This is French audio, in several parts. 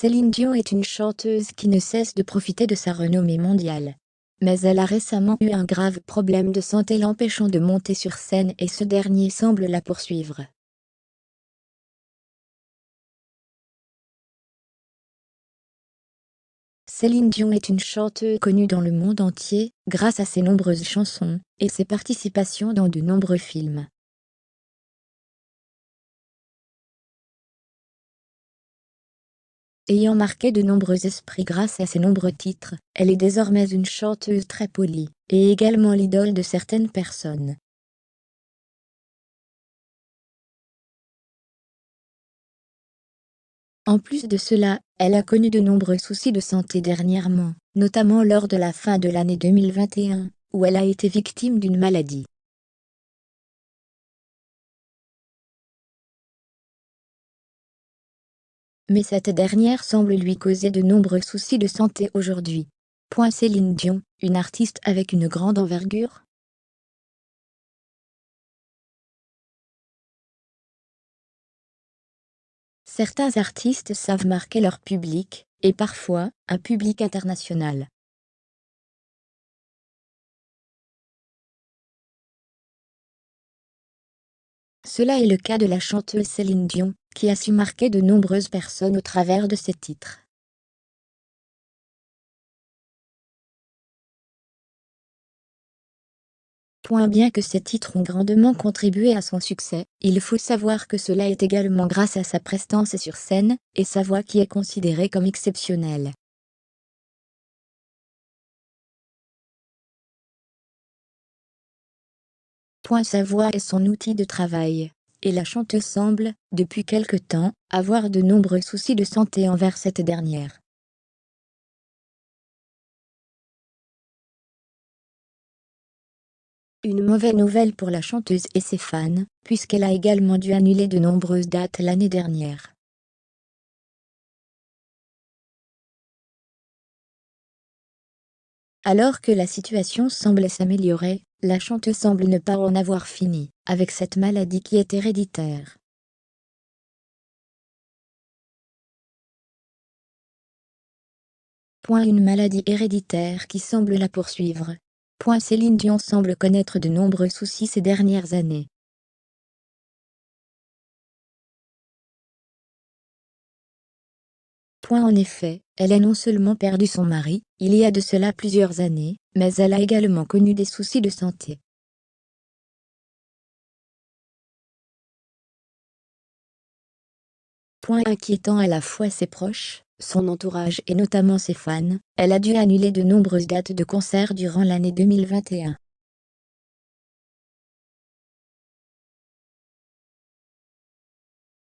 Céline Dion est une chanteuse qui ne cesse de profiter de sa renommée mondiale. Mais elle a récemment eu un grave problème de santé l'empêchant de monter sur scène et ce dernier semble la poursuivre. Céline Dion est une chanteuse connue dans le monde entier, grâce à ses nombreuses chansons et ses participations dans de nombreux films. Ayant marqué de nombreux esprits grâce à ses nombreux titres, elle est désormais une chanteuse très polie, et également l'idole de certaines personnes. En plus de cela, elle a connu de nombreux soucis de santé dernièrement, notamment lors de la fin de l'année 2021, où elle a été victime d'une maladie. Mais cette dernière semble lui causer de nombreux soucis de santé aujourd'hui. Céline Dion, une artiste avec une grande envergure. Certains artistes savent marquer leur public, et parfois, un public international. Cela est le cas de la chanteuse Céline Dion, qui a su marquer de nombreuses personnes au travers de ses titres. Bien que ces titres ont grandement contribué à son succès, il faut savoir que cela est également grâce à sa prestance sur scène, et sa voix qui est considérée comme exceptionnelle. Sa voix est son outil de travail. Et la chanteuse semble, depuis quelque temps, avoir de nombreux soucis de santé envers cette dernière. Une mauvaise nouvelle pour la chanteuse et ses fans, puisqu'elle a également dû annuler de nombreuses dates l'année dernière. Alors que la situation semble s'améliorer, la chanteuse semble ne pas en avoir fini avec cette maladie qui est héréditaire. Une maladie héréditaire qui semble la poursuivre. Céline Dion semble connaître de nombreux soucis ces dernières années. En effet, elle a non seulement perdu son mari, il y a de cela plusieurs années, mais elle a également connu des soucis de santé. Inquiétant à la fois ses proches, son entourage et notamment ses fans, elle a dû annuler de nombreuses dates de concerts durant l'année 2021.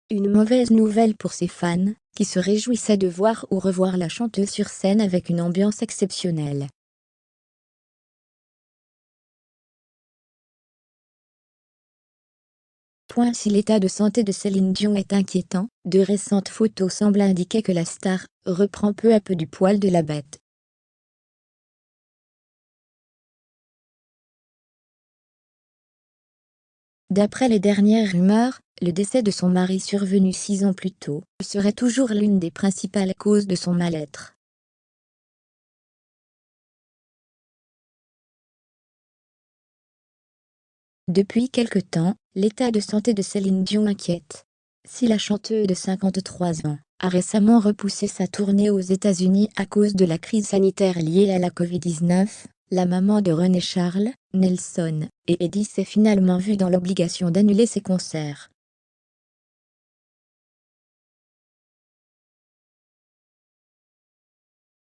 Une mauvaise nouvelle pour ses fans, qui se réjouissaient de voir ou revoir la chanteuse sur scène avec une ambiance exceptionnelle. Si l'état de santé de Céline Dion est inquiétant, de récentes photos semblent indiquer que la star reprend peu à peu du poil de la bête. D'après les dernières rumeurs, le décès de son mari survenu 6 ans plus tôt serait toujours l'une des principales causes de son mal-être. Depuis quelque temps, l'état de santé de Céline Dion inquiète. Si la chanteuse de 53 ans a récemment repoussé sa tournée aux États-Unis à cause de la crise sanitaire liée à la Covid-19, la maman de René Charles, Nelson, et Eddie s'est finalement vue dans l'obligation d'annuler ses concerts.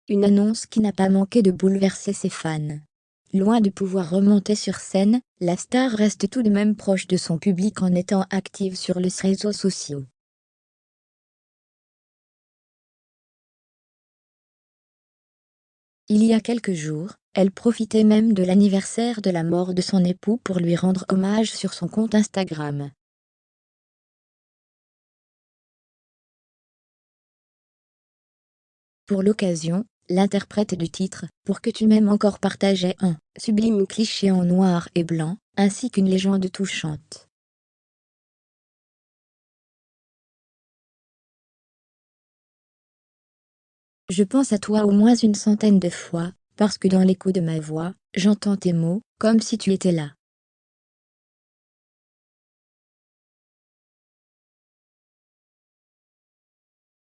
Une annonce qui n'a pas manqué de bouleverser ses fans. Loin de pouvoir remonter sur scène, la star reste tout de même proche de son public en étant active sur les réseaux sociaux. Il y a quelques jours, elle profitait même de l'anniversaire de la mort de son époux pour lui rendre hommage sur son compte Instagram. Pour l'occasion, l'interprète du titre « Pour que tu m'aimes encore » partageait un sublime cliché en noir et blanc, ainsi qu'une légende touchante. Je pense à toi au moins une centaine de fois, parce que dans l'écho de ma voix, j'entends tes mots, comme si tu étais là.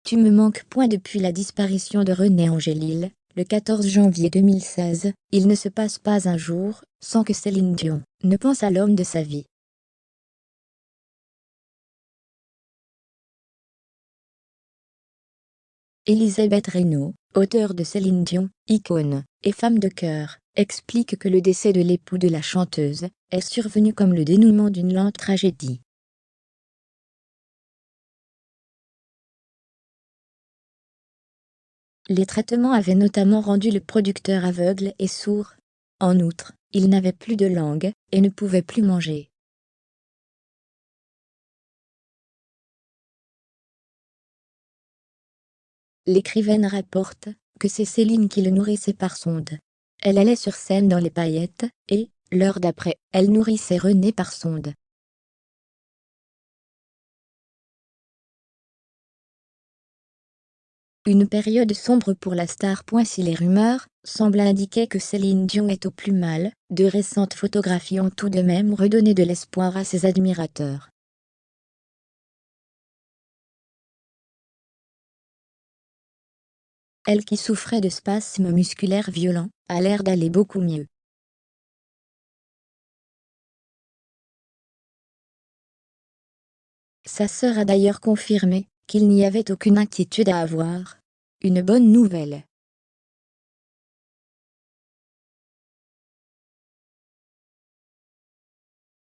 Tu me manques point. Depuis la disparition de René Angélil, le 14 janvier 2016, il ne se passe pas un jour, sans que Céline Dion ne pense à l'homme de sa vie. Elisabeth Reynaud, auteure de Céline Dion, icône et femme de cœur, explique que le décès de l'époux de la chanteuse est survenu comme le dénouement d'une lente tragédie. Les traitements avaient notamment rendu le producteur aveugle et sourd. En outre, il n'avait plus de langue et ne pouvait plus manger. L'écrivaine rapporte que c'est Céline qui le nourrissait par sonde. Elle allait sur scène dans les paillettes, et, l'heure d'après, elle nourrissait René par sonde. Une période sombre pour la star. Si les rumeurs semblent indiquer que Céline Dion est au plus mal, de récentes photographies ont tout de même redonné de l'espoir à ses admirateurs. Elle, qui souffrait de spasmes musculaires violents, a l'air d'aller beaucoup mieux. Sa sœur a d'ailleurs confirmé qu'il n'y avait aucune inquiétude à avoir. Une bonne nouvelle.